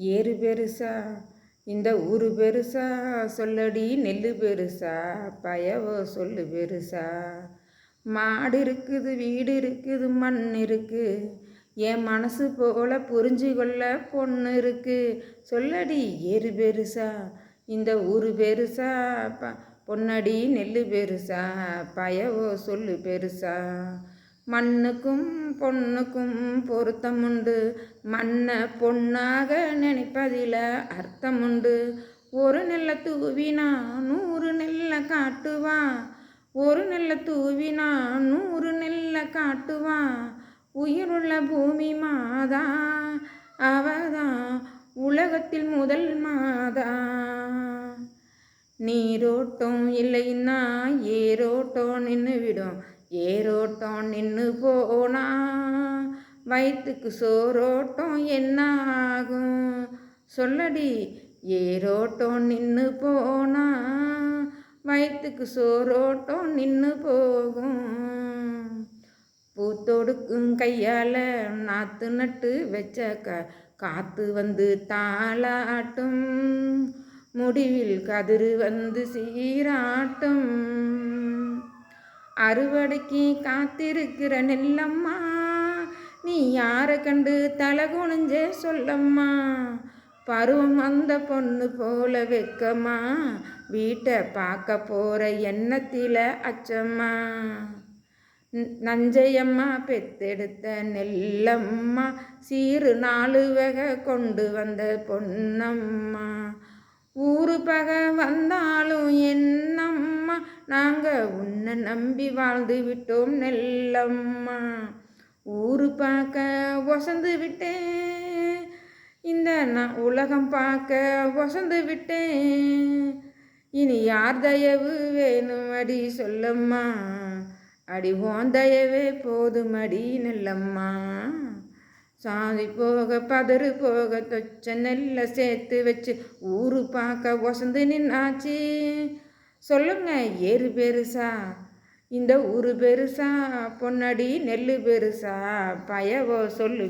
ஏறு பெருசா இந்த ஊரு பெருசா, சொல்லடி நெல்லு பெருசா, பயவோ சொல்லு பெருசா. மாடு இருக்குது, வீடு இருக்குது, மண் இருக்கு, என் மனசு போல புரிஞ்சு கொள்ள பொண்ணு இருக்கு. சொல்லடி ஏறு பெருசா இந்த ஊரு பெருசா, பொன்னடி நெல்லு பெருசா, பயவோ சொல்லு பெருசா. மண்ணுக்கும் பொண்ணுக்கும் பொருத்தமுண்டு, மண்ணை பொண்ணாக நினைப்பதில் அர்த்தமுண்டு. ஒரு நெல்லை தூவினா 100 நெல்லை காட்டுவான், ஒரு நெல்லை தூவினா 100 நெல்லை காட்டுவான். உயிருள்ள பூமி மாதா அவதான் உலகத்தில் முதல் மாதா. நீரோட்டம் இல்லைன்னா ஏரோட்டம் நின்று விடும், ஏரோட்டம் நின்று போனா வயிற்றுக்கு சோரோட்டம் என்ன ஆகும். சொல்லடி ஏரோட்டம் நின்று போனா வயிற்றுக்கு சோரோட்டம் நின்று போகும். பூத்தொடுக்கும் கையால் நாற்று நட்டு வச்ச காற்று வந்து தாளாட்டும், முடிவில் கதிர் வந்து சீராட்டும். அறுவடைக்கு காத்திருக்கிற நெல்லம்மா, நீ யாரை கண்டு தலை குனிஞ்ச சொல்லம்மா. பருவம் அந்த பொண்ணு போல வெக்கம்மா, வீட்டை பார்க்க போகிற எண்ணத்தில் அச்சம்மா. நஞ்சையம்மா பெத்தெடுத்த நெல்லம்மா, சீரு 4 வகை கொண்டு வந்த பொன்னம்மா. ஊரு பகை வந்தாலும் என்னம்மா, நாங்கள் உன்னை நம்பி வாழ்ந்து விட்டோம் நெல்லம்மா. ஊரு பார்க்க வசந்து விட்டேன், இந்த நான் உலகம் பார்க்க வசந்து விட்டேன். இனி யார் தயவு வேணும் அடி சொல்லம்மா, அடி ஓன் தயவே போதும் அடி நெல்லம்மா. சாதி போக பதறு போக தொச்ச நெல்லை சேர்த்து வச்சு ஊரு பார்க்க வசந்து நின்னாச்சு. சொல்லுங்க ஏறு பெருசா இந்த ஊரு பெருசா, பொன்னடி நெல்லு பெருசா, பயவோ சொல்லு